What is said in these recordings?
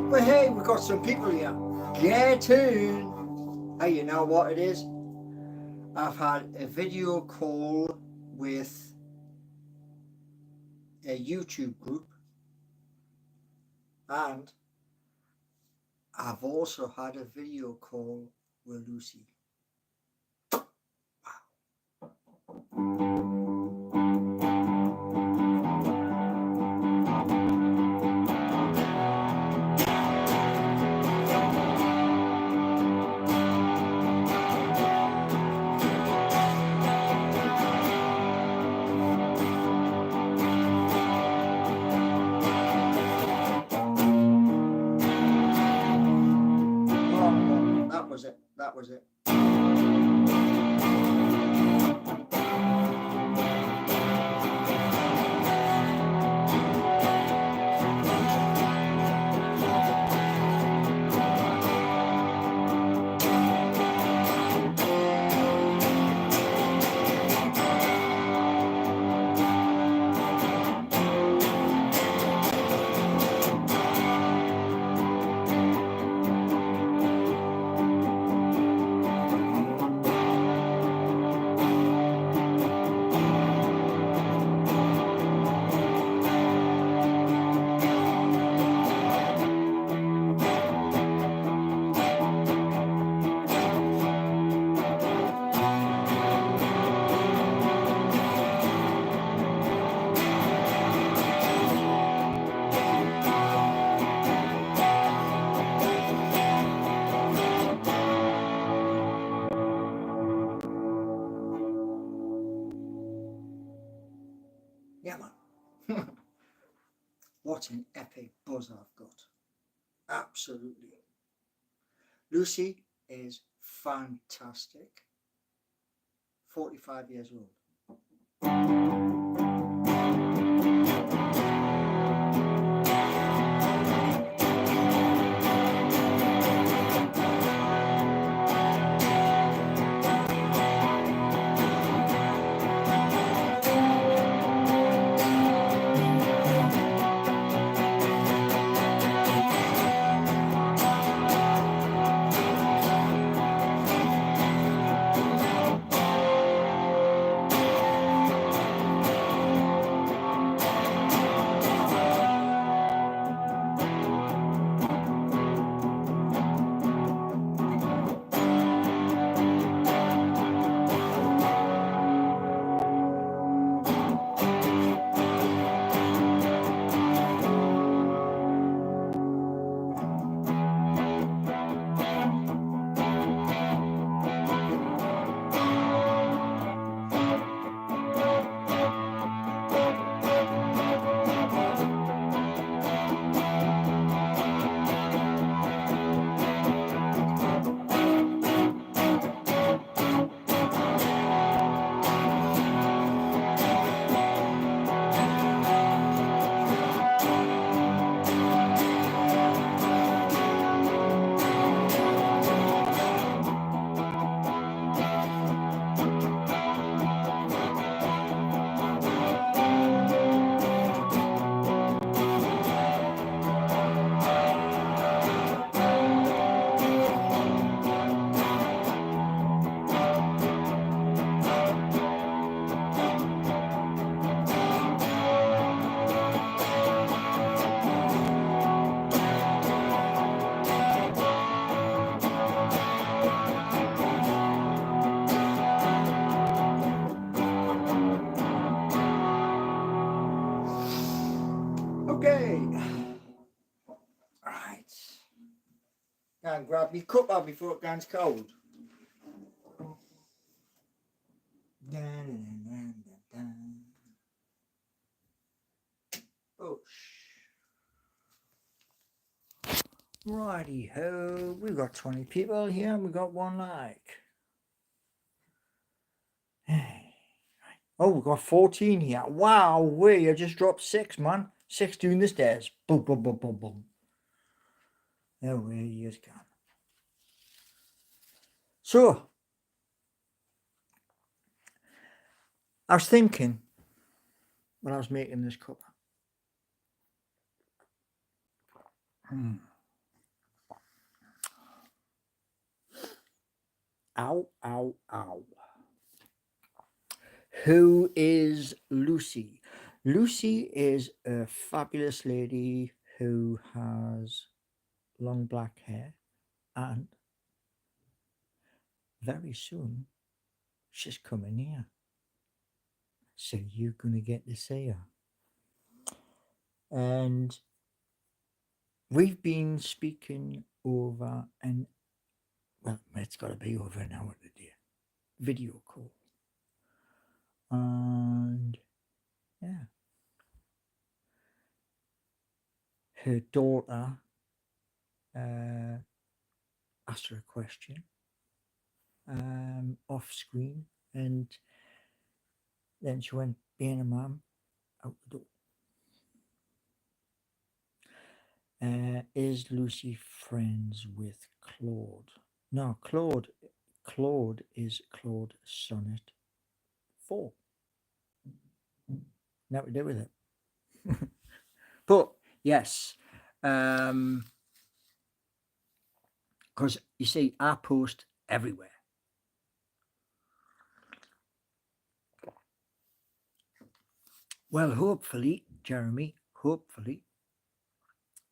Well, hey, we've got some people here. Get in. Hey, you know what it is? I've had a video call with a YouTube group, and I've also had a video call with Lucy. Wow. That was it. That was it. Yeah, man. What an epic buzz I've got. Absolutely. Lucy is fantastic. 45 years old. Okay. Right. Go and grab me cuppa before it gets cold. Oh. Righty ho, we've got 20 people here and we've got one like. Oh, we've got 14 here. Wow, I just dropped 6, man. 6 doing the stairs. Boom, boom, boom, boom, boom. Oh, where he is gone. So, I was thinking when I was making this cup. Ow, ow, ow. Who is Lucy? Lucy is a fabulous lady who has long black hair, and very soon she's coming here. So you're going to get to see her. And we've been speaking over well, it's got to be over an hour today, video call. And yeah, her daughter asked her a question off screen, and then she went being a mum out the door. Is Lucy friends with Claude? No, Claude is Claude Sonnet 4. Nothing to do with it. But yes, because you see, I post everywhere. Well, hopefully, Jeremy, hopefully,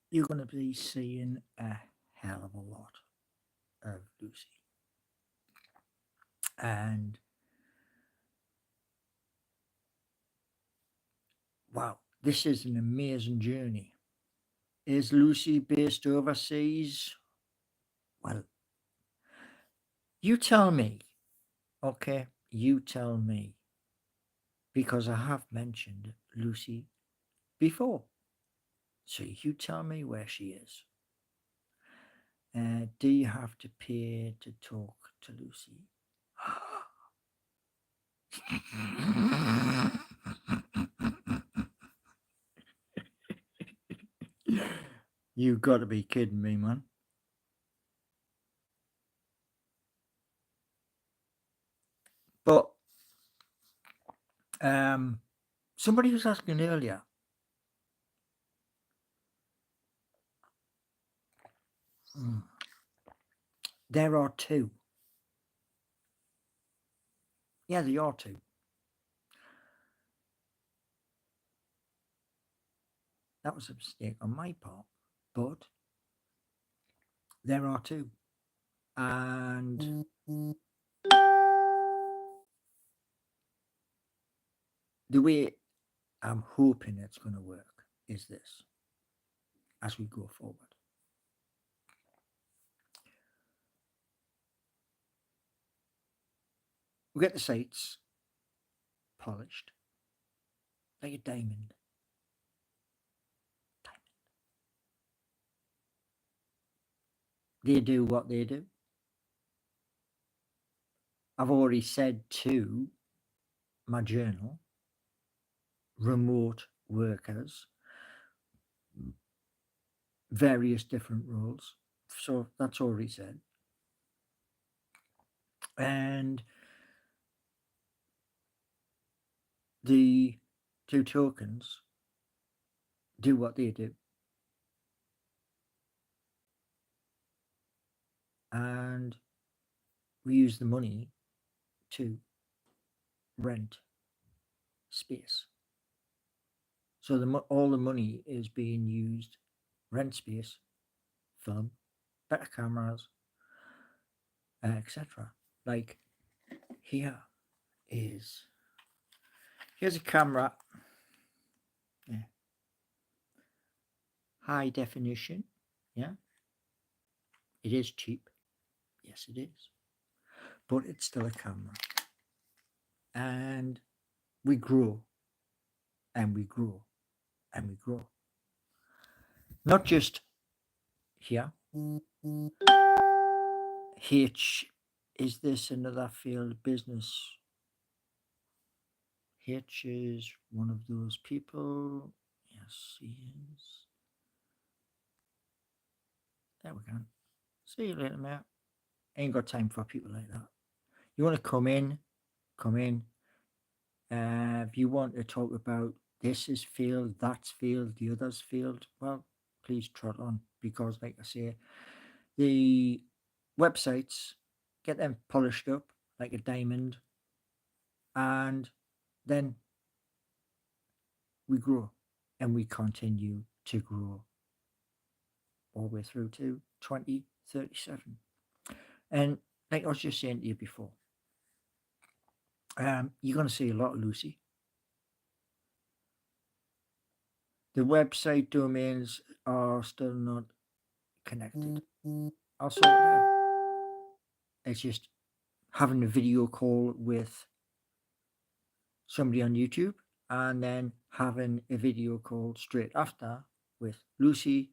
you're going to be seeing a hell of a lot of Lucy. And wow, this is an amazing journey. Is Lucy based overseas? Well, you tell me. Okay, you tell me. Because I have mentioned Lucy before. So you tell me where she is. Do you have to pay to talk to Lucy? You got to be kidding me, man. But somebody was asking earlier. There are 2. Yeah, there are 2. That was a mistake on my part, but there are 2. And the way I'm hoping it's going to work is this as we go forward. We get the sights polished like a diamond. They do what they do. I've already said to my journal, remote workers, various different roles. So that's already said. And the 2 tokens do what they do. And we use the money to rent space. So all the money is being used, rent space, film, better cameras, etc. Like here's a camera, yeah, high definition, yeah. It is cheap, yes it is, but it's still a camera. And we grow, and we grow, and we grow. Not just here. H, is this another field business? H is one of those people. Yes, he is. There we go. See you later, mate. Ain't got time for people like that. You want to come in, come in. If you want to talk about this is field, that's field, the other's field, well, please trot on, because like I say, the websites get them polished up like a diamond, and then we grow and we continue to grow all the way through to 2037. And like I was just saying to you before, you're going to see a lot of Lucy. The website domains are still not connected. I'll sort it out. It's just having a video call with somebody on YouTube and then having a video call straight after with Lucy.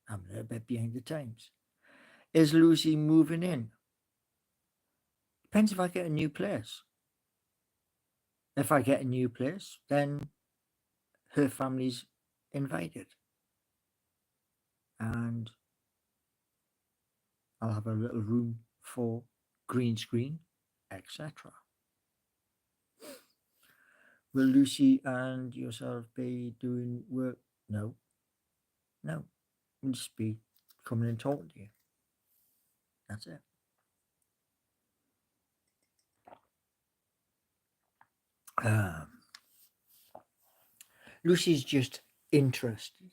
I'm a little bit behind the times. Is Lucy moving in? Depends if I get a new place. If I get a new place, then her family's invited. And I'll have a little room for green screen, etc. Will Lucy and yourself be doing work? No. No. We'll just be coming and talking to you. That's it. Lucy's just interested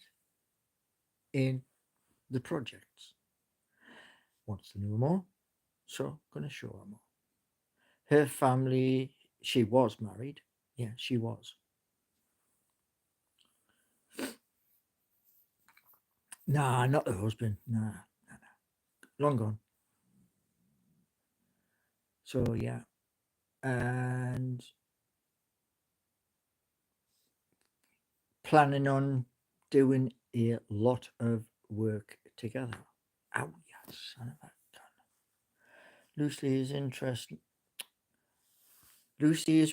in the projects. Wants to know more, so gonna show her more. Her family, she was married. Yeah, she was. Nah, not the husband. Nah. Long gone. So yeah. And planning on doing a lot of work together. Oh yeah, son of a gun. Lucy is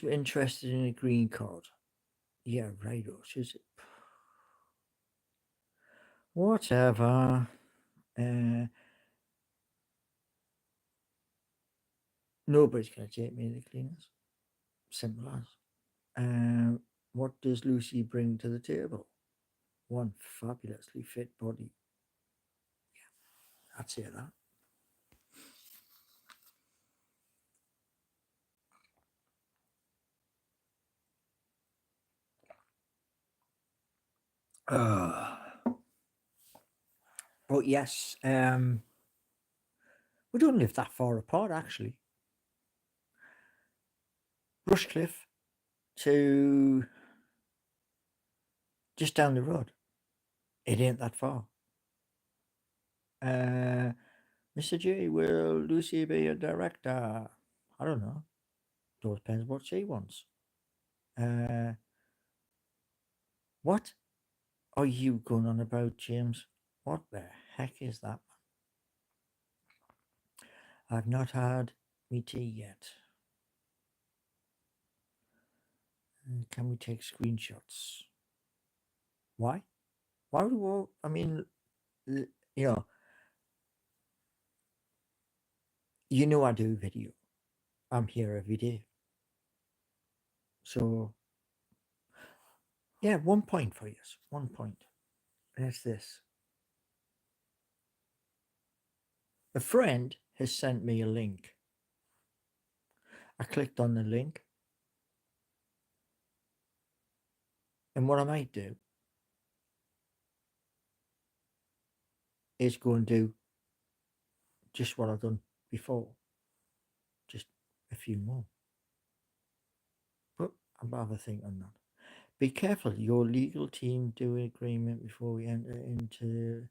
interested in a green card. Yeah, right, she's whatever. Nobody's gonna take me to the cleaners. Simple as. What does Lucy bring to the table? One fabulously fit body. Yeah, I'd say that. But yes, we don't live that far apart actually. Rushcliffe to just down the road. It ain't that far. Mr. J, will Lucy be a director? I don't know. It all depends what she wants. What are you going on about, James? What the heck is that? I've not had me tea yet. Can we take screenshots? Why? Why would we? I mean, you know I do video. I'm here every day. So, yeah, 1 point for you. 1 point. And it's this. A friend has sent me a link. I clicked on the link. And what I might do is go and do just what I've done before. Just a few more. But I'll have a think on that. Be careful, your legal team do an agreement before we enter into.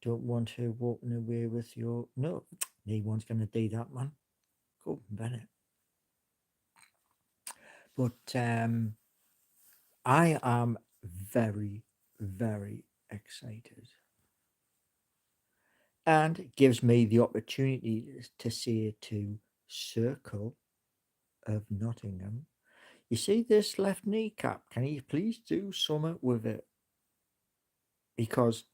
Don't want to walking away with your. No, no one's going to do that, man. Go Bennett. But I am very, very excited. And it gives me the opportunity to say to Circle of Nottingham, you see this left kneecap? Can you please do something with it? Because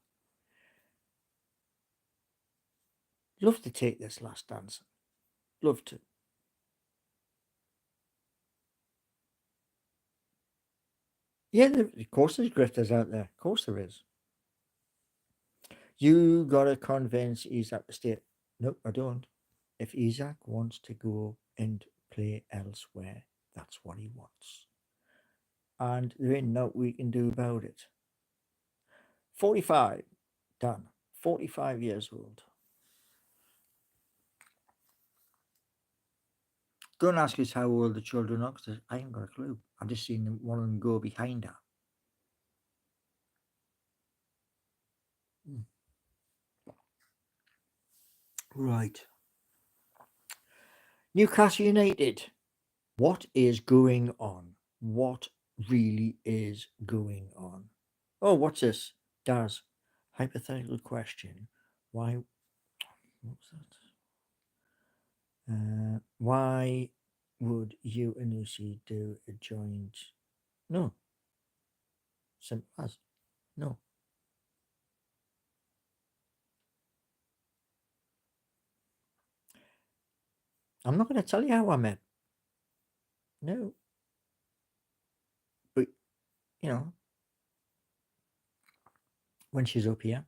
love to take this last dance. Love to. Yeah, of course there's grifters out there. Of course there is. You gotta convince he's at the state. Nope, I don't. If Isaac wants to go and play elsewhere, that's what he wants. And there ain't nothing we can do about it. 45, done. 45 years old. Don't ask us how old the children are, because I ain't got a clue. I've just seen one of them go behind her. Right. Newcastle United. What is going on? What really is going on? Oh, what's this? Daz, hypothetical question. Why? What was that? Why would you and Lucy do a joint? No. Simple as. No. I'm not going to tell you how I met. No. But, you know, when she's up here,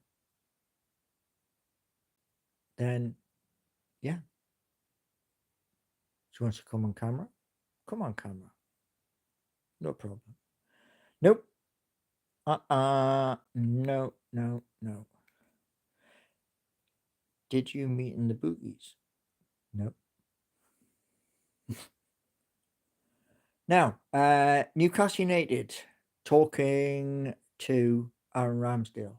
then, yeah. She wants to come on camera. Come on camera. No problem. Nope. No, no, no. Did you meet in the boogies? No. Now, Newcastle United talking to Aaron Ramsdale.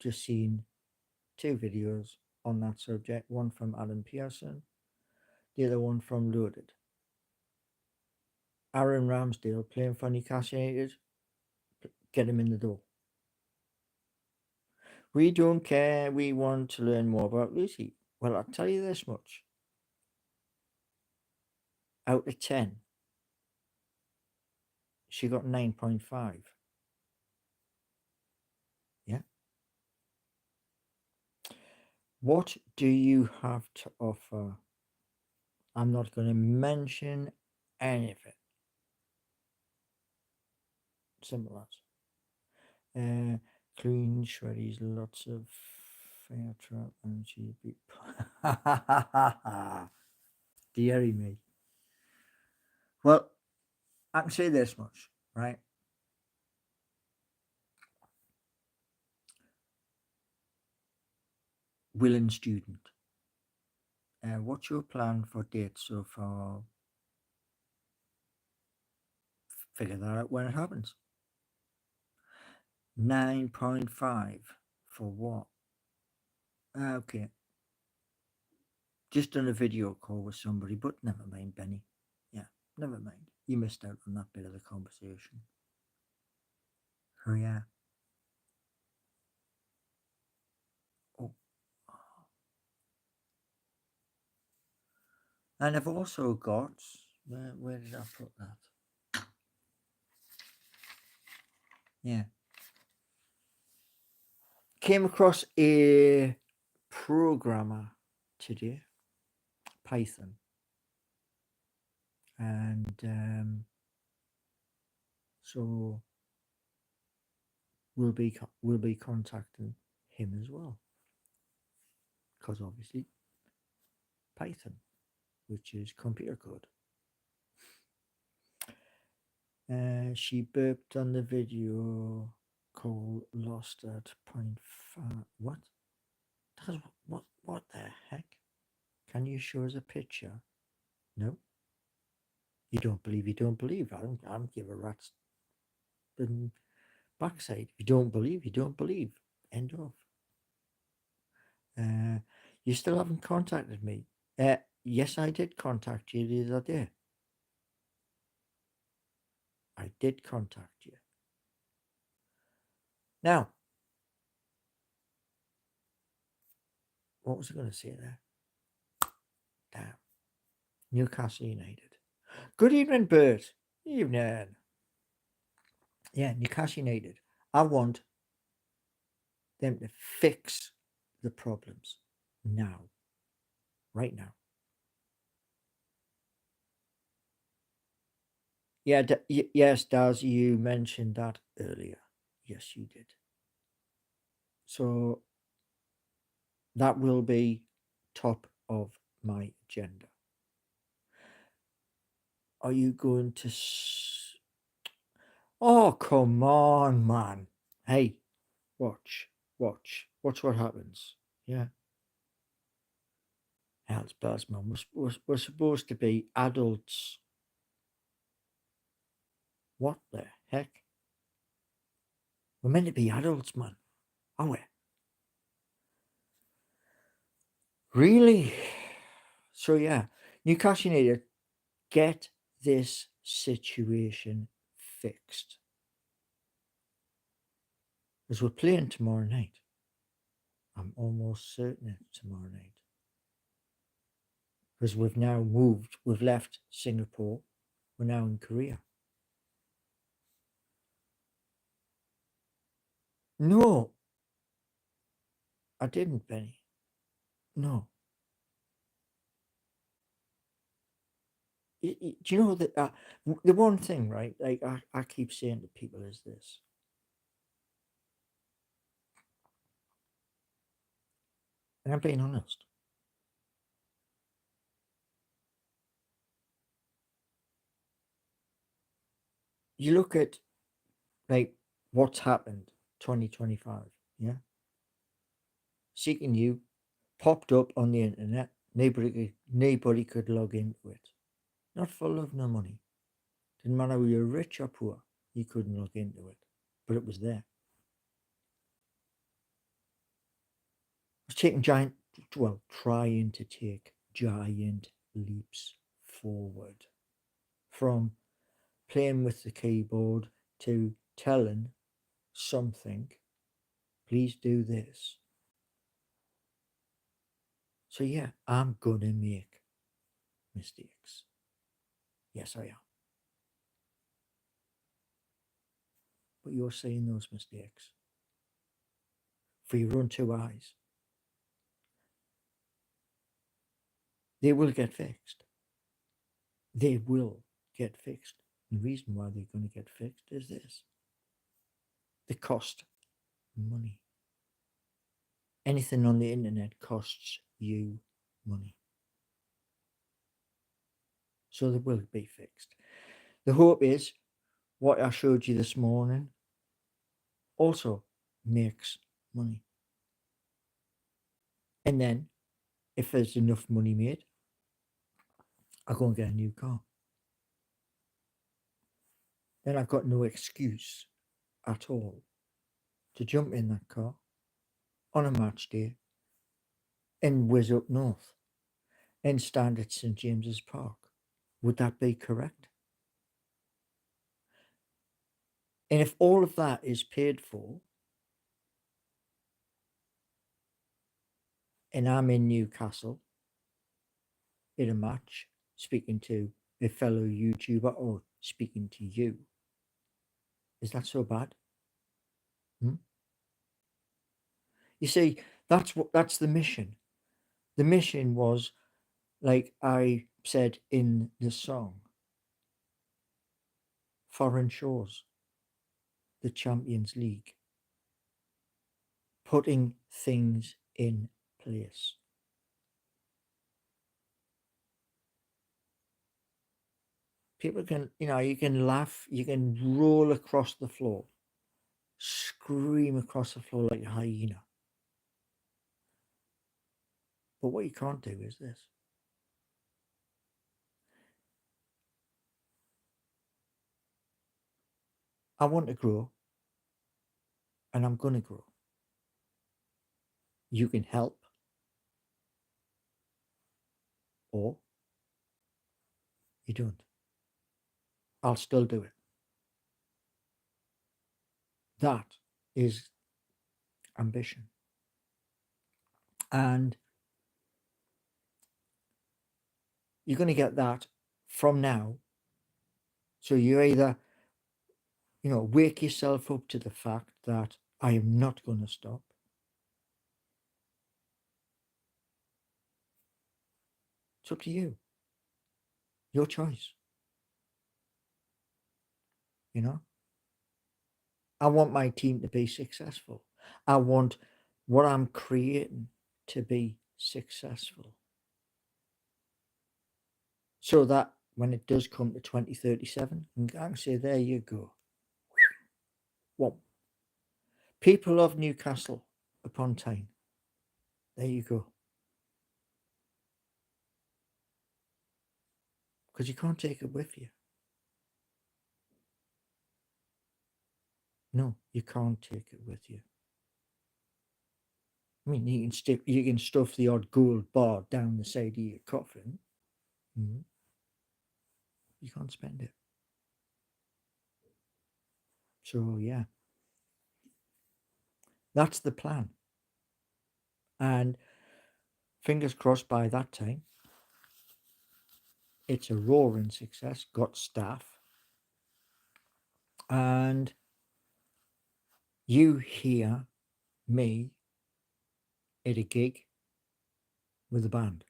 Just seen 2 videos on that subject. One from Alan Pearson, the other one from Loaded. Aaron Ramsdale playing for Newcastle United. Get him in the door. We don't care. We want to learn more about Lucy. Well, I'll tell you this much. Out of 10, she got 9.5. Yeah. What do you have to offer? I'm not going to mention anything. Simple as. Clean shreddies, lots of fair trap, and she'd be. Deary me. Well, I can say this much, right? Willing student. What's your plan for dates so far? Figure that out when it happens. 9.5 for what? Okay. Just done a video call with somebody, but never mind, Benny. Yeah, never mind. You missed out on that bit of the conversation. Oh, yeah. Oh. And I've also got, where did I put that? Yeah. Came across a programmer today, Python. And so we'll be contacting him as well, because obviously Python, which is computer code. She burped on the video call, lost at 0.5. What? What the heck? Can you show us a picture? No. You don't believe, you don't believe. I don't give a rat's backside. If you don't believe, you don't believe. End of. You still haven't contacted me. Yes, I did contact you the other day. I did contact you. Now, what was I going to say there? Damn. Newcastle United. Good evening, Bert. Evening. Yeah, Newcastle United. I want them to fix the problems now. Right now. Yeah, yes, Daz, you mentioned that earlier. Yes, you did. So that will be top of my agenda? Are you going to... Oh, come on, man. Hey, watch. Watch what happens. Yeah. Hell's bells, man. We're supposed to be adults. What the heck? We're meant to be adults, man. Aren't we? Really? So, yeah. Newcastle United, get this situation fixed. Because we're playing tomorrow night. I'm almost certain it's tomorrow night. Because we've now moved. We've left Singapore. We're now in Korea. No, I didn't, Benny. No. Do you know that the one thing, right? Like I keep saying to people is this. And I'm being honest. You look at like what's happened 2025, yeah? Seeking You popped up on the internet. Nobody could log into it. Not for love nor money. Didn't matter whether you're rich or poor, you couldn't log into it. But it was there. It was trying to take giant leaps forward. From playing with the keyboard to telling something, please do this. So yeah, I'm gonna make mistakes. Yes, I am. But you're saying those mistakes for your own two eyes. They will get fixed. They will get fixed. The reason why they're going to get fixed is this. They cost money. Anything on the internet costs you money. So they will be fixed. The hope is what I showed you this morning also makes money. And then if there's enough money made, I'll go and get a new car. Then I've got no excuse at all to jump in that car on a match day and whiz up north and stand at St. James's Park. Would that be correct? And if all of that is paid for, and I'm in Newcastle in a match speaking to a fellow YouTuber or speaking to you, is that so bad? You see, that's the mission. The mission was, like I said in the song, Foreign Shores, the Champions League, putting things in place. People can, you can laugh, you can roll across the floor, scream across the floor like a hyena. But what you can't do is this. I want to grow, and I'm going to grow. You can help, or you don't. I'll still do it. That is ambition. And you're going to get that from now. So you either, wake yourself up to the fact that I am not going to stop. It's up to you. Your choice. I want my team to be successful. I want what I'm creating to be successful. So that when it does come to 2037, I can say, there you go. Well, people of Newcastle upon Tyne, there you go. Because you can't take it with you. No, you can't take it with you. I mean, you can stuff the odd gold bar down the side of your coffin. Mm. You can't spend it. So yeah, that's the plan. And fingers crossed, by that time, it's a roaring success. Got staff, and you hear me at a gig with a band,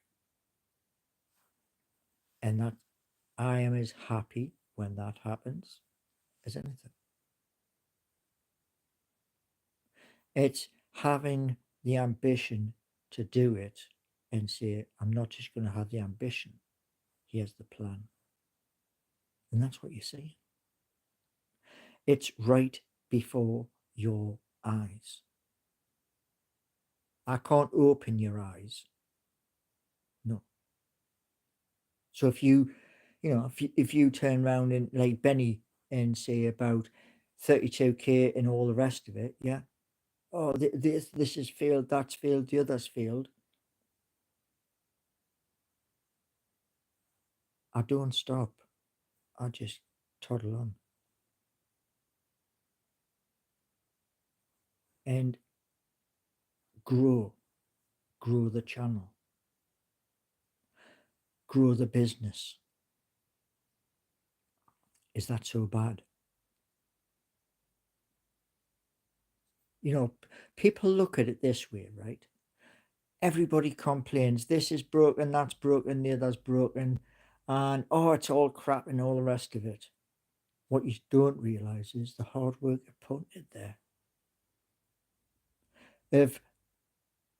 and that I am as happy when that happens as anything. It's having the ambition to do it and say, I'm not just going to have the ambition, here's the plan. And that's what you see. It's right before your eyes. I can't open your eyes. No. So if you turn around and like Benny and say about 32K and all the rest of it, yeah. Oh, this is failed, that's failed, the other's failed. I don't stop. I just toddle on. And grow the channel, grow the business. Is that so bad? You know, people look at it this way, right? Everybody complains, this is broken, that's broken, the other's broken, and oh, it's all crap and all the rest of it. What you don't realize is the hard work you put in there. Of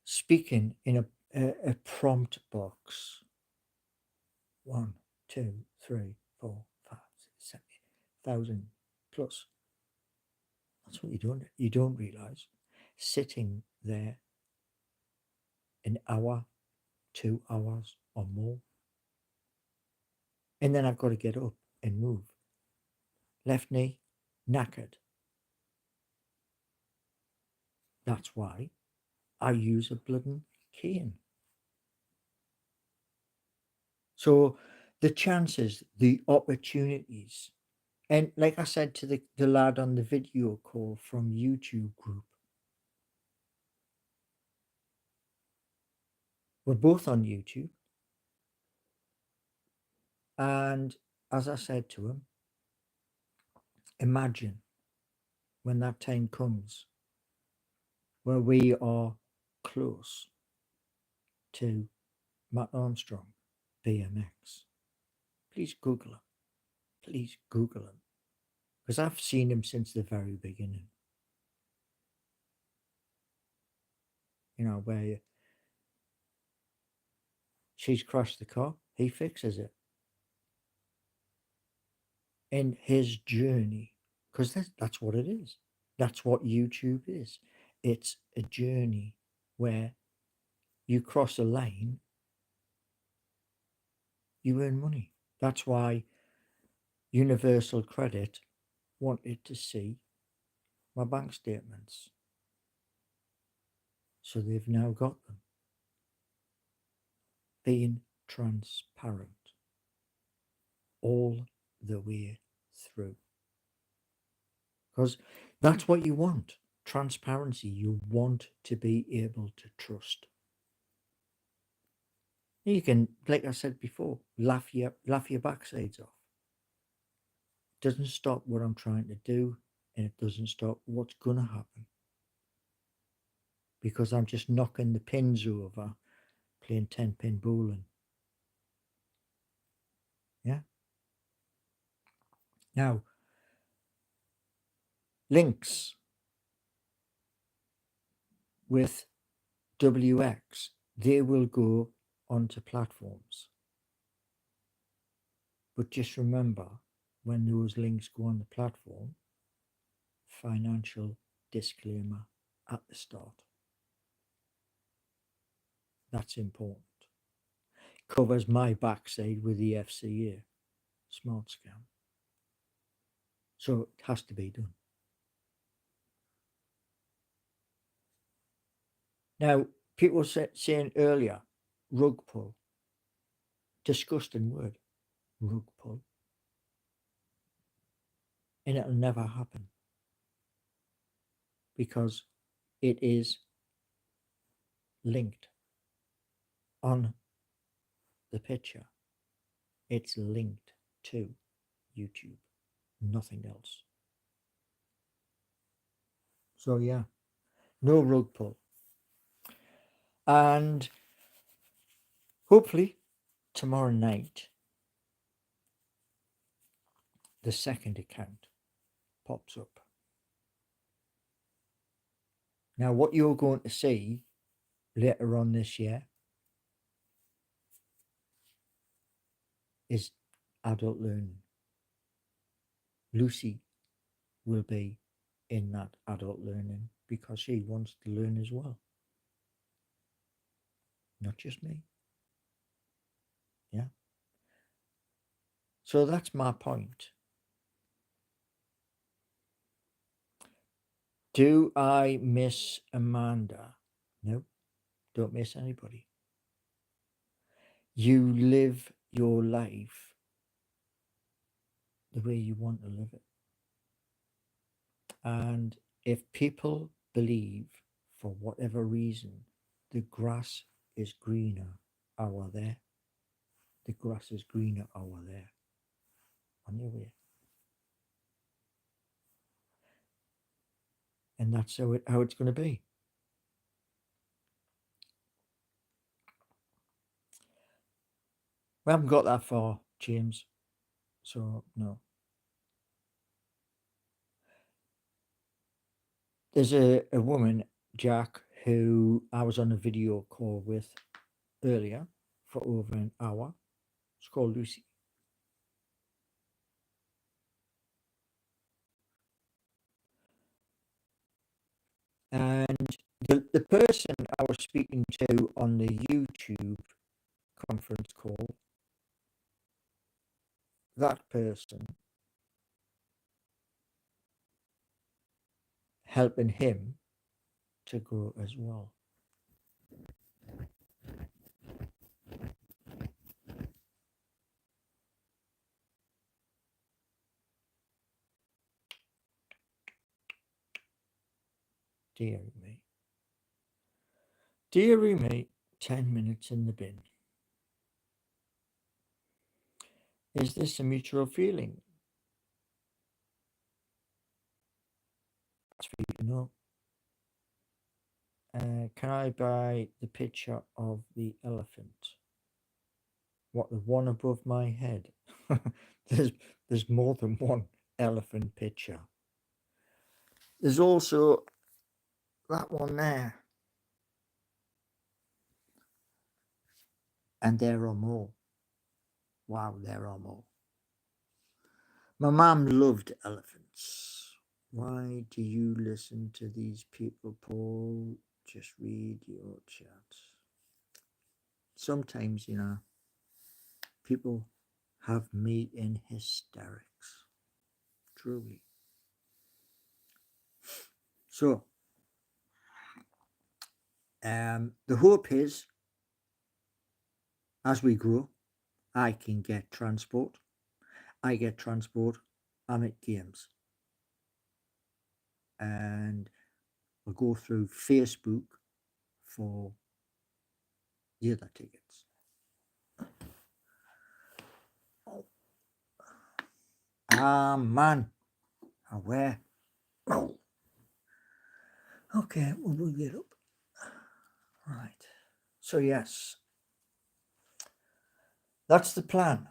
speaking in a prompt box. 1, 2, 3, 4, 5, 6, 7,000 plus. That's what you don't realize. Sitting there an hour, 2 hours or more. And then I've got to get up and move. Left knee, knackered. That's why I use a bloody cane. So the chances, the opportunities, and like I said to the lad on the video call from YouTube group, we're both on YouTube. And as I said to him, imagine when that time comes where we are close to Matt Armstrong, BMX. Please Google him. Please Google him. Because I've seen him since the very beginning. You know, where she's crashed the car, he fixes it. In his journey, because that's what it is. That's what YouTube is. It's a journey where you cross a lane, you earn money. That's why Universal Credit wanted to see my bank statements. So they've now got them. Being transparent all the way through. Because that's what you want. Transparency. You want to be able to trust. You can, like I said before, laugh your backsides off. It doesn't stop what I'm trying to do, and it doesn't stop what's going to happen. Because I'm just knocking the pins over, playing 10-pin bowling. Yeah. Now, links with WX, they will go onto platforms. But just remember, when those links go on the platform, financial disclaimer at the start. That's important. Covers my backside with the FCA smart scam. So it has to be done. Now, people saying earlier, rug pull. Disgusting word, rug pull. And it'll never happen. Because it is linked on the picture. It's linked to YouTube, nothing else. So yeah, no rug pull. And hopefully tomorrow night, the second account pops up. Now, what you're going to see later on this year is adult learning. Lucy will be in that adult learning because she wants to learn as well. Not just me. Yeah. So that's my point. Do I miss Amanda? No, don't miss anybody. You live your life the way you want to live it. And if people believe, for whatever reason, the grass is greener over there, the grass is greener over there, on your way. And that's how it's going to be. We haven't got that far, James. So, no. There's a woman, Jack, who I was on a video call with earlier for over an hour. It's called Lucy. And the person I was speaking to on the YouTube conference call, that person helping him to grow as well. Deary me. Deary me, 10 minutes in the bin. Is this a mutual feeling? That's for you to know. Can I buy the picture of the elephant? What, the one above my head? there's more than one elephant picture. There's also that one there. And there are more. Wow, there are more. My mum loved elephants. Why do you listen to these people, Paul? Just read your chat. Sometimes, people have me in hysterics. Truly. So, the hope is, as we grow, I can get transport. I get transport, I'm at games. And we'll go through Facebook for the other tickets. Ah, man. Where? Oh. Okay, we'll get up. Right. So, yes. That's the plan.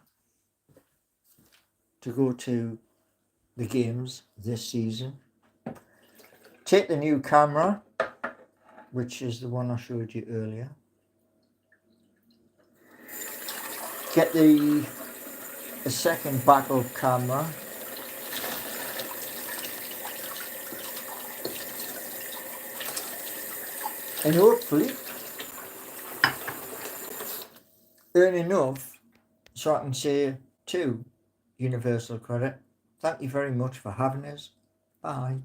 To go to the games this season. Take the new camera, which is the one I showed you earlier. Get the a second backup camera. And hopefully earn enough so I can say to Universal Credit, thank you very much for having us. Bye.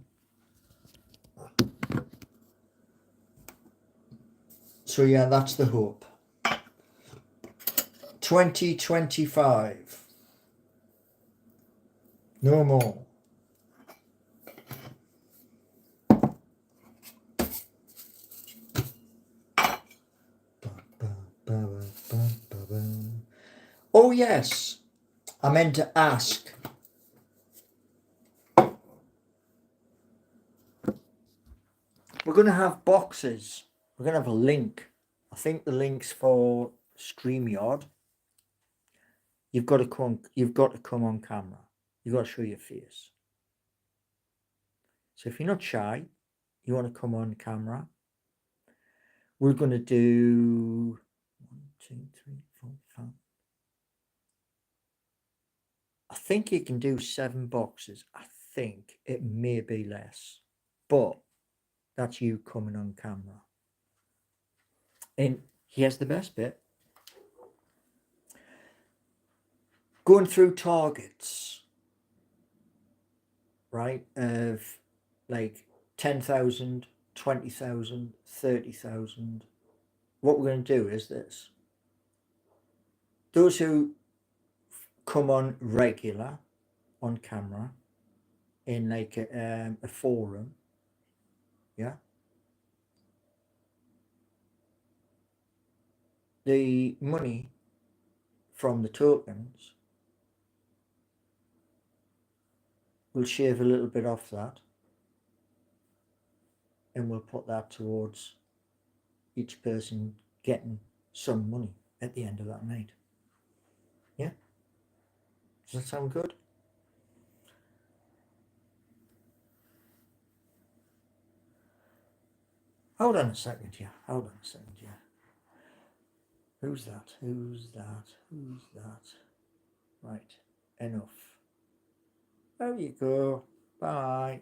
So yeah, that's the hope. 2025. No more. Oh yes, I meant to ask. We're going to have boxes. We're going to have a link. I think the link's for StreamYard. You've got to come on camera. You've got to show your face. So if you're not shy, you want to come on camera. We're going to do 1, 2, 3, 4, 5. I think you can do 7 boxes. I think it may be less, but that's you coming on camera. And here's the best bit. Going through targets, right, of like 10,000, 20,000, 30,000. What we're going to do is this. Those who come on regular on camera in like a forum, yeah, the money from the tokens, we'll shave a little bit off that and we'll put that towards each person getting some money at the end of that night. Yeah? Does that sound good? Hold on a second here. Hold on a second here. Who's that? Who's that? Who's that? Right. Enough. There you go. Bye.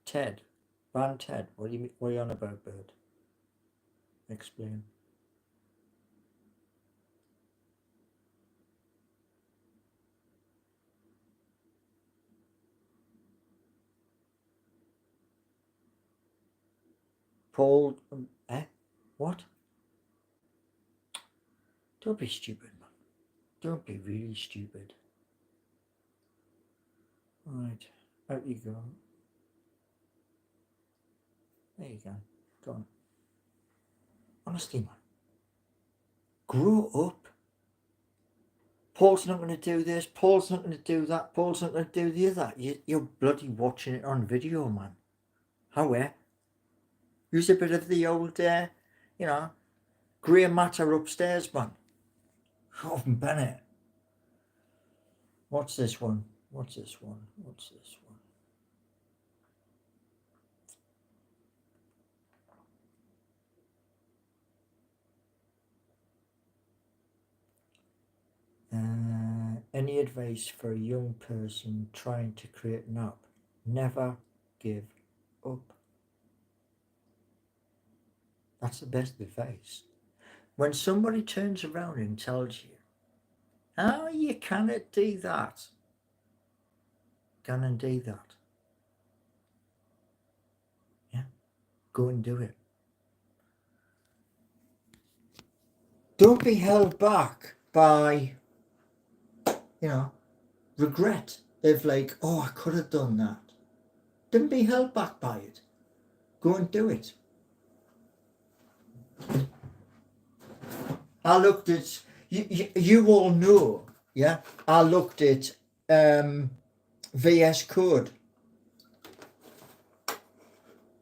Ted. Van Ted. What are you on about, bird? Explain. Paul, what? Don't be stupid, man. Don't be really stupid. Right, out you go. There you go. Go on. Honestly, man. Grow up. Paul's not going to do this. Paul's not going to do that. Paul's not going to do the other. You're bloody watching it on video, man. How, Use a bit of the old, grey matter upstairs, man. Calvin Bennett. What's this one? What's this one? What's this one? Any advice for a young person trying to create an app? Never give up. That's the best advice. When somebody turns around and tells you, oh, you cannot do that. Go and do that. Yeah, go and do it. Don't be held back by, regret of like, oh, I could have done that. Don't be held back by it. Go and do it. I looked at, you all know, yeah, I looked at VS Code,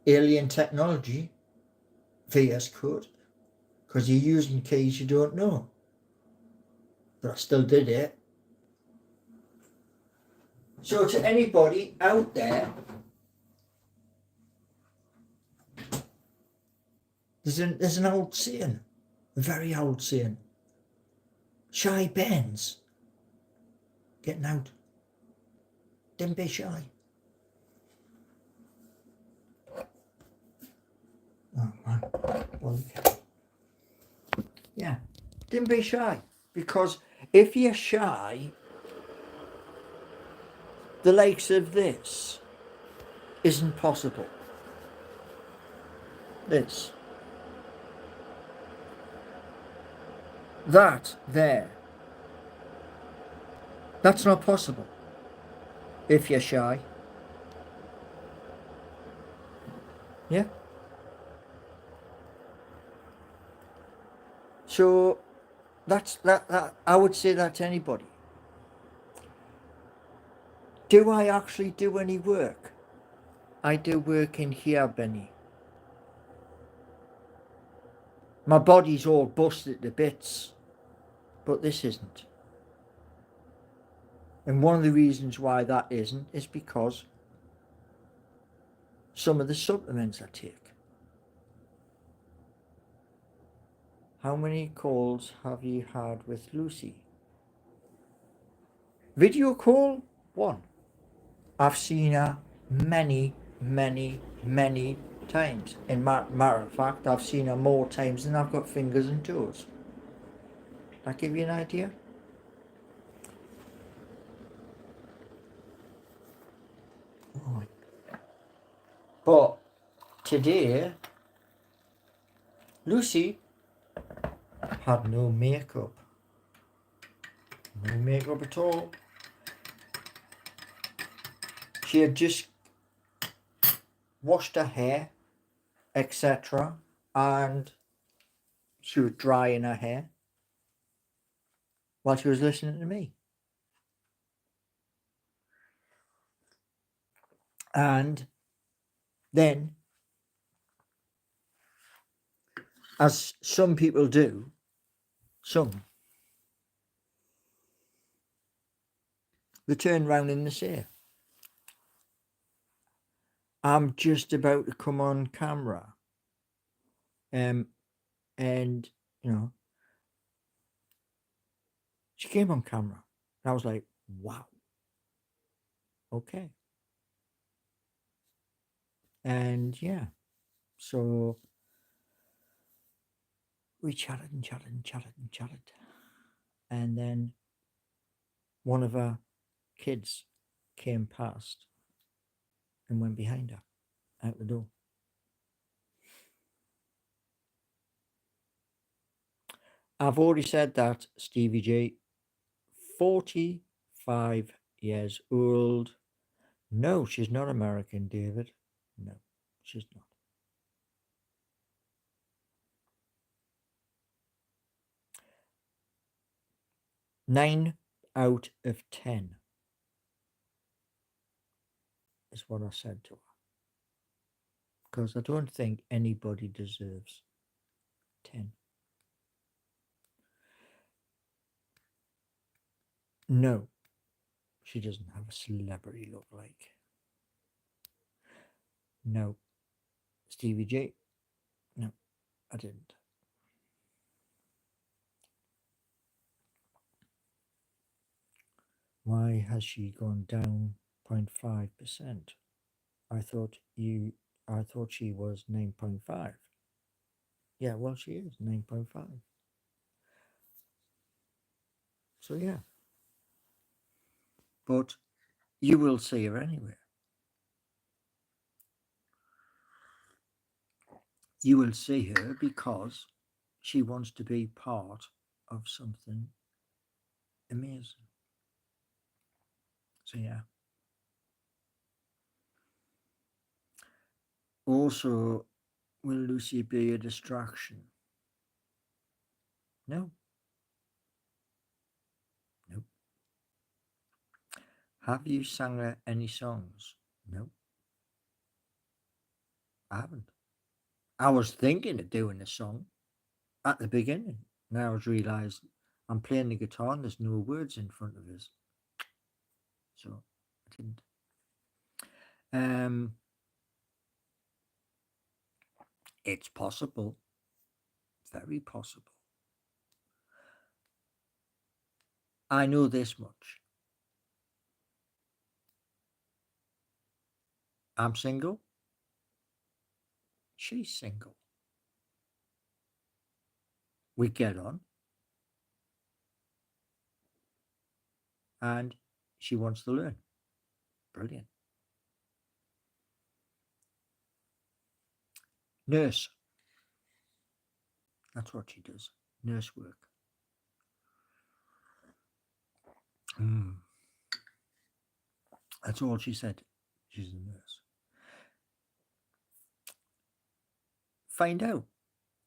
alien technology, VS Code, because you're using keys you don't know. But I still did it. So to anybody out there, there's an old saying, a very old saying. Shy Ben's getting out. Don't be shy. Oh man, well, yeah, don't be shy, because if you're shy, the likes of this isn't possible. This, that, there, that's not possible if you're shy. Yeah. So that I would say that to anybody. Do I actually do any work? I do work in here, Benny. My body's all busted to bits, but this isn't. And one of the reasons why that isn't is because some of the supplements I take. How many calls have you had with Lucy? Video call? 1. I've seen her many, many, many times. In matter of fact, I've seen her more times than I've got fingers and toes. That give you an idea? Right. But today, Lucy had no makeup. No makeup at all. She had just washed her hair, etc. And she was drying her hair while she was listening to me. And then, as some people do, they turn round and they say, I'm just about to come on camera. And, you know, she came on camera. And I was like, wow. Okay. And yeah, so we chatted and chatted and chatted and chatted. And then one of our kids came past and went behind her out the door. I've already said that, Stevie J. 45 years old. No, she's not American, David. No, she's not. 9 out of 10 is what I said to her. Because I don't think anybody deserves 10. No, she doesn't have a celebrity look like. No. Stevie J? No, I didn't. Why has she gone down 0.5%? I thought she was 9.5. Yeah, well, she is 9.5. So yeah. But you will see her anywhere. You will see her because she wants to be part of something amazing. So yeah. Also, will Lucy be a distraction? No. Nope. Have you sung her any songs? No. I haven't. I was thinking of doing a song at the beginning. Now I was realised I'm playing the guitar and there's no words in front of us. So I didn't. Um, it's possible, very possible. I know this much. I'm single. She's single. We get on, and she wants to learn. Brilliant. Nurse. That's what she does. Nurse work. Mm. That's all she said. She's a nurse. Find out.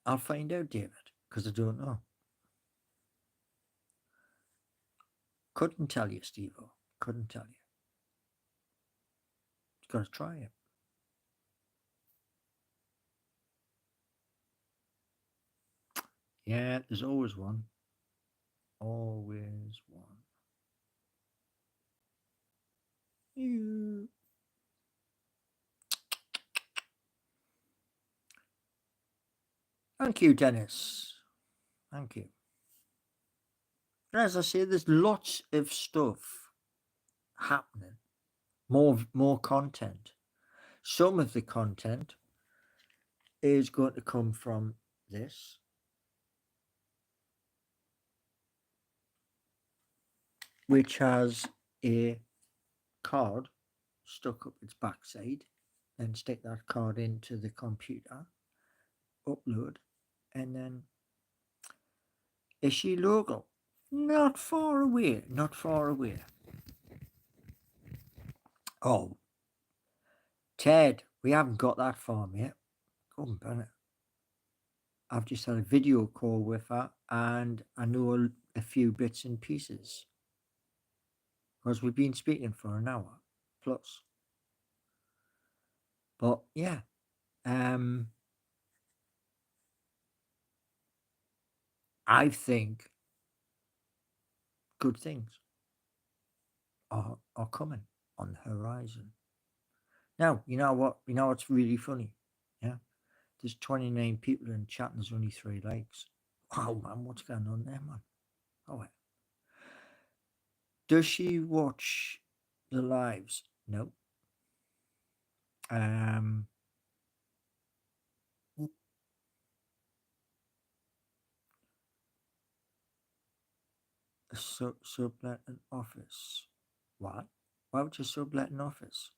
I'll find out, David, because I don't know. Couldn't tell you, Steve. Couldn't tell you. Got to try it. Yeah, there's always one. Always one. You. Thank you, Dennis. Thank you. As I say, there's lots of stuff happening. More content. Some of the content is going to come from this, which has a card stuck up its backside. Then stick that card into the computer, upload, and then issue logo. Not far away. Not far away. Oh, Ted, we haven't got that far yet. Go on, Bennett. I've just had a video call with her, and I know a few bits and pieces because we've been speaking for an hour plus. But yeah, I think good things are coming on the horizon. Now, you know what? You know what's really funny? Yeah, there's 29 people in chat, and there's only 3 likes. Wow, man, what's going on there, man? Oh, well. Does she watch the lives? No. Um, sublet an office. What? Why would you sublet an office?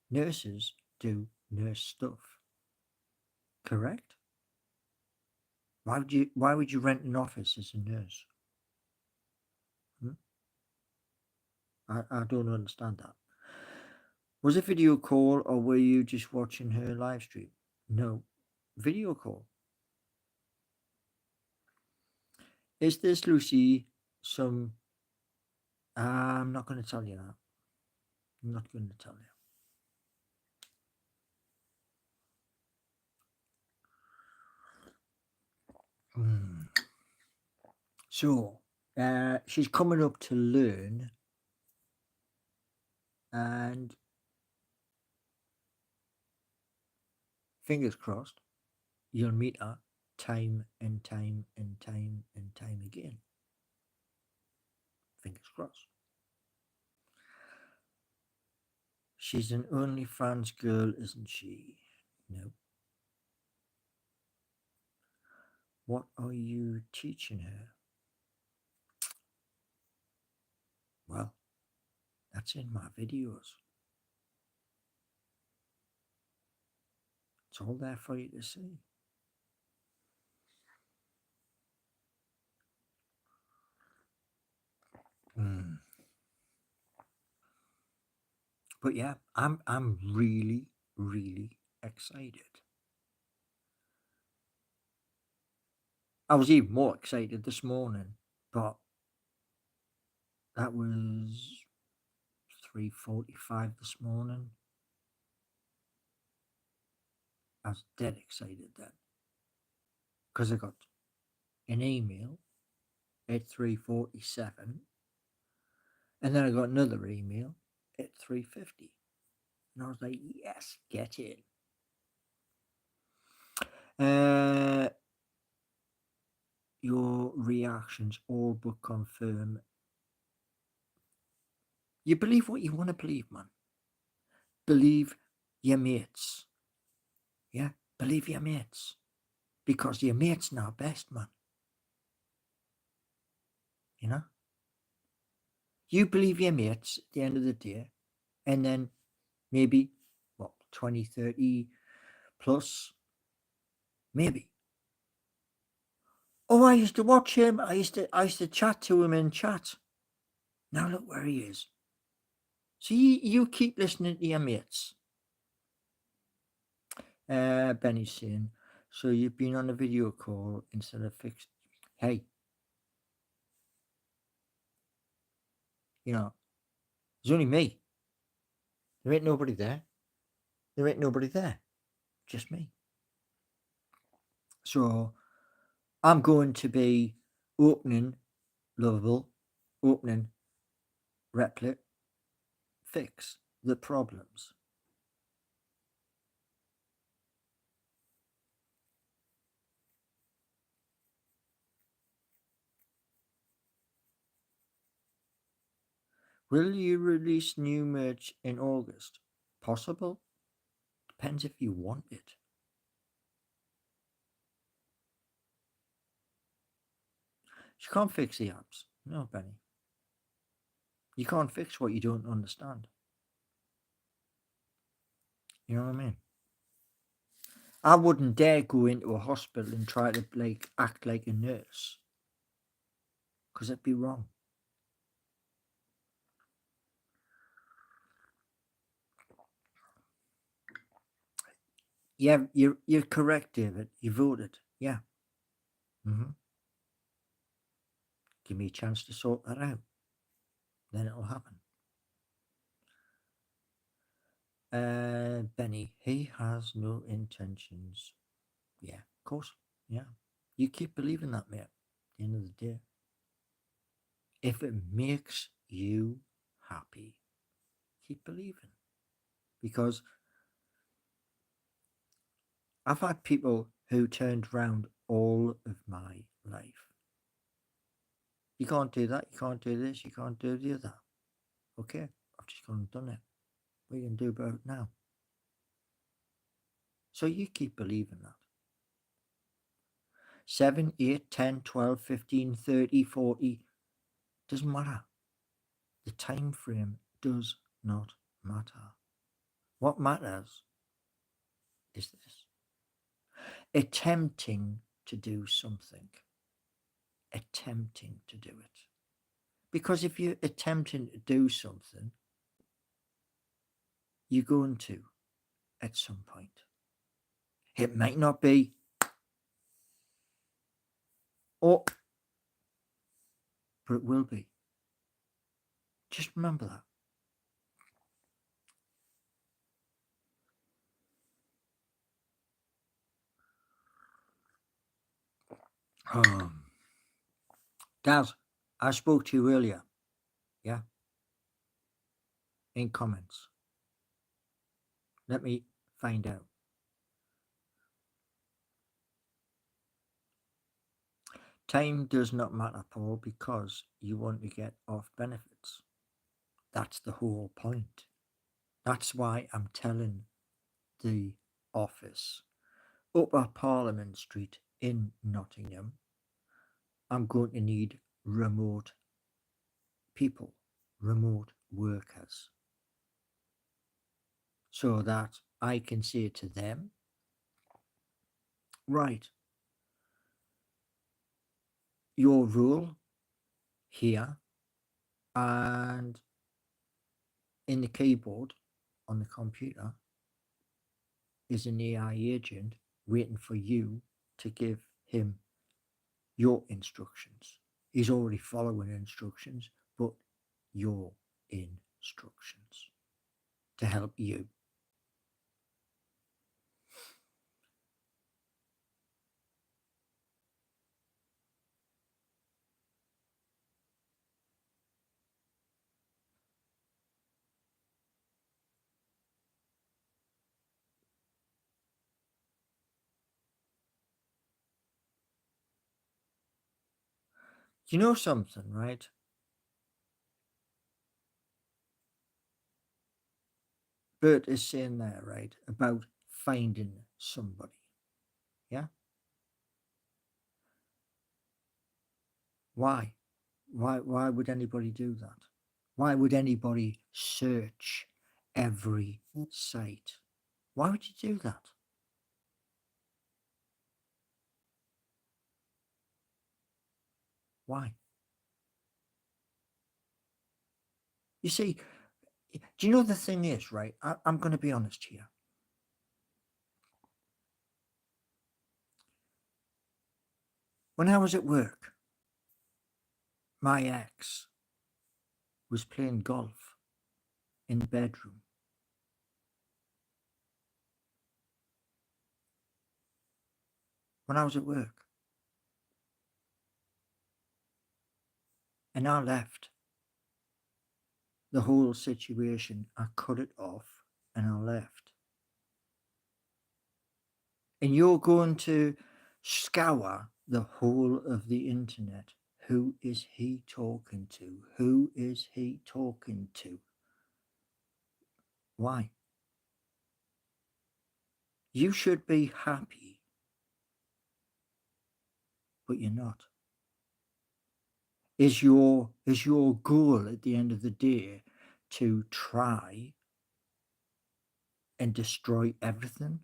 Nurses do nurse stuff. Correct? Why would you rent an office as a nurse? I don't understand that. Was it video call or were you just watching her live stream? No. Video call. Is this Lucy some I'm not going to tell you that. I'm not going to tell you. So, she's coming up to learn, and fingers crossed, you'll meet her time and time and time and time again. Fingers crossed. She's an OnlyFans girl, isn't she? No. What are you teaching her? Well, that's in my videos. It's all there for you to see. But yeah, I'm really, really excited. I was even more excited this morning, but that was 3:45 this morning. I was dead excited then because I got an email at 3:47, And then I got another email at 3:50. And I was like, yes, get in. Your reactions all but confirm. You believe what you want to believe, man. Believe your mates. Yeah, believe your mates. Because your mates know best, man. You know? You believe your mates at the end of the day, and then maybe, 20, 30 plus, maybe. Oh, I used to watch him. I used to chat to him in chat. Now look where he is. See, you keep listening to your mates. Benny's saying, so you've been on a video call instead of fixed. Hey, there's only me. There ain't nobody there. There ain't nobody there. Just me. So I'm going to be opening Lovable, opening Replit, fix the problems. Will you release new merch in August? Possible. Depends if you want it. You can't fix the apps. No, Benny. You can't fix what you don't understand. You know what I mean? I wouldn't dare go into a hospital and try to act like a nurse, because it'd be wrong. Yeah, you're correct, David. You voted. Yeah. Give me a chance to sort that out. Then it'll happen. Benny, he has no intentions. Yeah, of course. Yeah. You keep believing that, mate. At the end of the day. If it makes you happy, keep believing. Because I've had people who turned around all of my life. You can't do that, you can't do this, you can't do the other. Okay, I've just gone and done it. What are you going to do about it now? So you keep believing that. 7, 8, 10, 12, 15, 30, 40, doesn't matter. The time frame does not matter. What matters is this: attempting to do something. Attempting to do it. Because if you're attempting to do something, you're going to at some point. It might not be, but it will be. Just remember that. Daz, I spoke to you earlier. Yeah? In comments. Let me find out. Time does not matter, Paul, because you want to get off benefits. That's the whole point. That's why I'm telling the office Upper Parliament Street in Nottingham, I'm going to need remote people, remote workers, so that I can say to them, right, your role here and in the keyboard on the computer is an AI agent waiting for you to give him your instructions. He's already following instructions, but your instructions to help you. You know something, right? Bert is saying there, right, about finding somebody. Yeah? Why? Why would anybody do that? Why would anybody search every site? Why would you do that? Why? You see, do you know the thing is, right? I'm going to be honest here. When I was at work, my ex was playing golf in the bedroom. When I was at work. And I left the whole situation. I cut it off and I left. And you're going to scour the whole of the internet. Who is he talking to? Who is he talking to? Why? You should be happy, but you're not. Is your goal at the end of the day to try and destroy everything?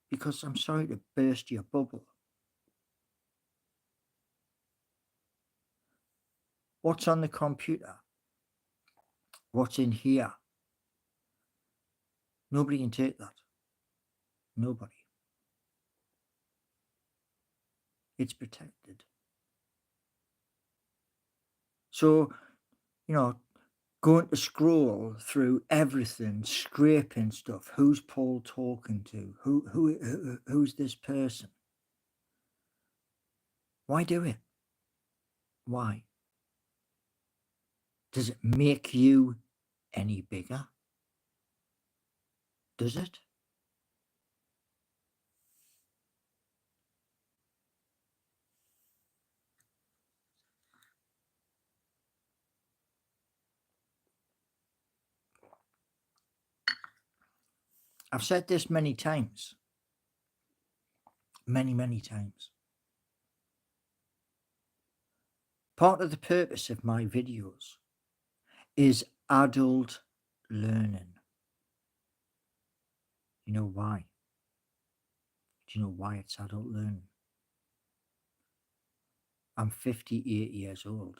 Because I'm sorry to burst your bubble. What's on the computer? What's in here? Nobody can take that. Nobody. It's protected. So, going to scroll through everything, scraping stuff. Who's Paul talking to? Who's this person? Why do it? Why? Does it make you any bigger? Does it? I've said this many times. Many, many times. Part of the purpose of my videos is adult learning. You know why? Do you know why it's adult learning? I'm 58 years old.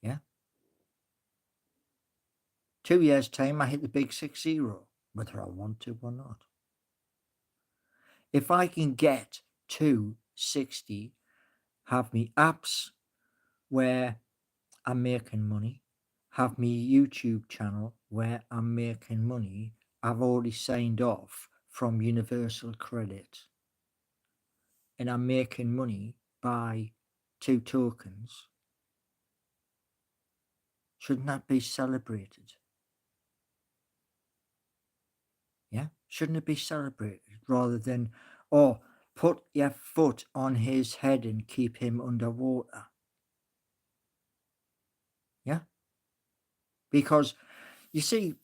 Yeah? 2 years' time, I hit the big 60, whether I want to or not. If I can get to 60, have me apps where I'm making money, have me YouTube channel where I'm making money, I've already signed off from Universal Credit, and I'm making money by 2 tokens. Shouldn't that be celebrated? Yeah? Shouldn't it be celebrated rather than, oh, put your foot on his head and keep him underwater? Yeah? Because, you see,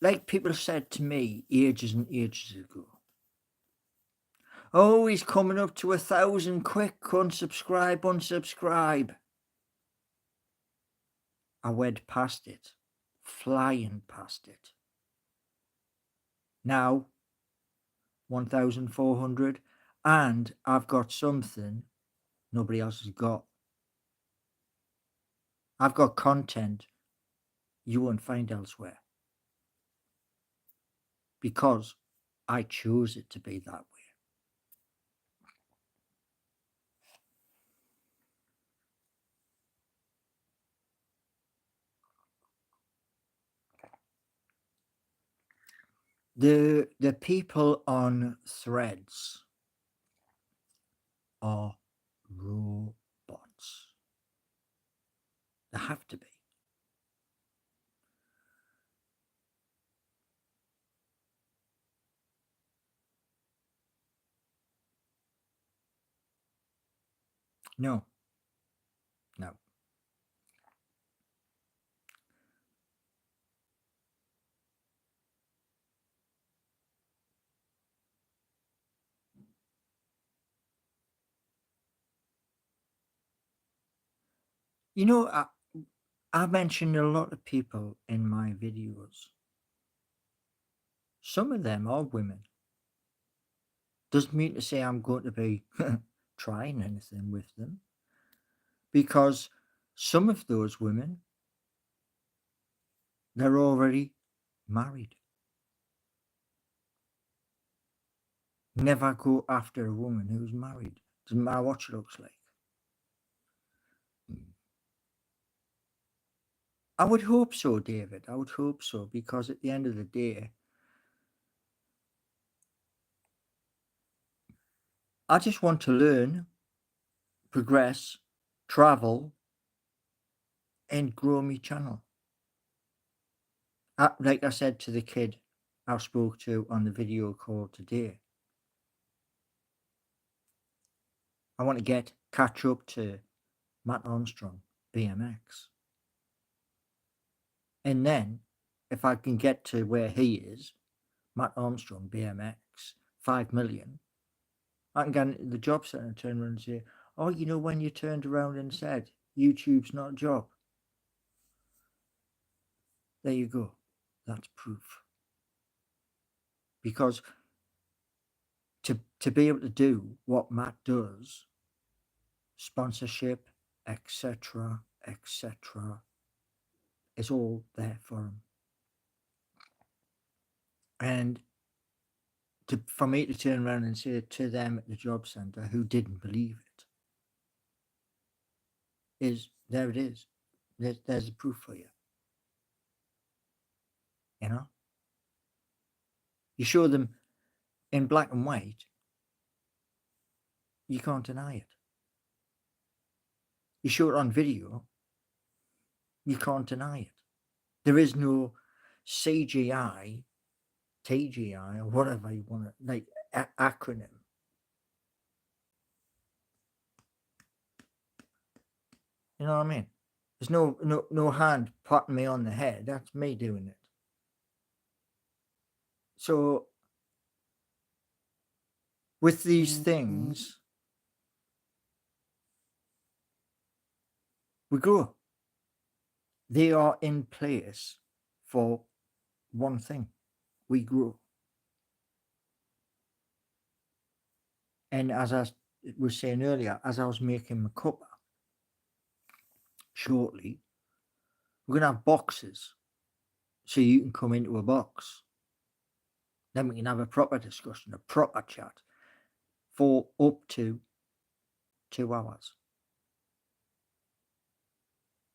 like people said to me ages and ages ago, oh, he's coming up to 1,000 quick, unsubscribe, unsubscribe. I went past it, flying past it. Now, 1,400, and I've got something nobody else has got. I've got content you won't find elsewhere because I chose it to be that way. The people on Threads are robots. They have to be. No. No. You know, I mentioned a lot of people in my videos. Some of them are women. Doesn't mean to say I'm going to be trying anything with them, because some of those women, they're already married. Never go after a woman who's married. Doesn't matter what she looks like. I would hope so, David. I would hope so, because at the end of the day, I just want to learn, progress, travel, and grow my channel. Like I said to the kid I spoke to on the video call today, I want to catch up to Matt Armstrong, BMX. And then, if I can get to where he is, Matt Armstrong, BMX, 5 million, I can get into the job centre and turn around and say, oh, you know, when you turned around and said, YouTube's not a job. There you go. That's proof. Because to be able to do what Matt does, sponsorship, etc., etc., is all there for him. And for me to turn around and say to them at the job centre who didn't believe it, is there it is. There's the proof for you. You know? You show them in black and white, you can't deny it. You show it on video, you can't deny it. There is no CGI, TGI, or whatever you want to, like, acronym. You know what I mean? There's no hand patting me on the head. That's me doing it. So with these things, we grow. They are in place for one thing. We grow. And as I was saying earlier, as I was making my cuppa, shortly, we're going to have boxes. So you can come into a box. Then we can have a proper discussion, a proper chat for up to 2 hours.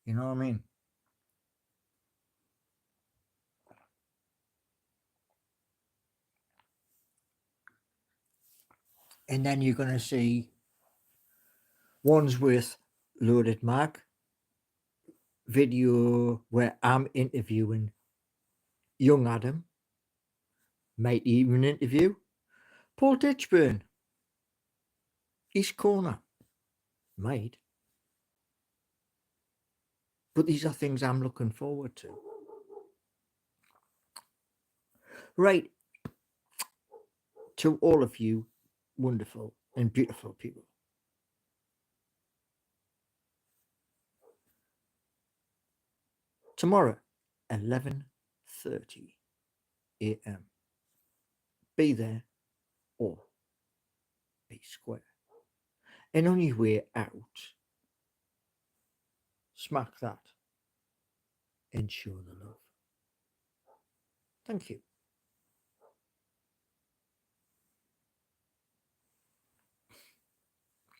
You know what I mean? And then you're going to see ones with Loaded Mac, video where I'm interviewing young Adam, might even interview Paul Ditchburn, East Corner, might. But these are things I'm looking forward to. Right. To all of you wonderful and beautiful people. Tomorrow, 11:30 a.m. Be there or be square. And on your way out, smack that and show the love. Thank you.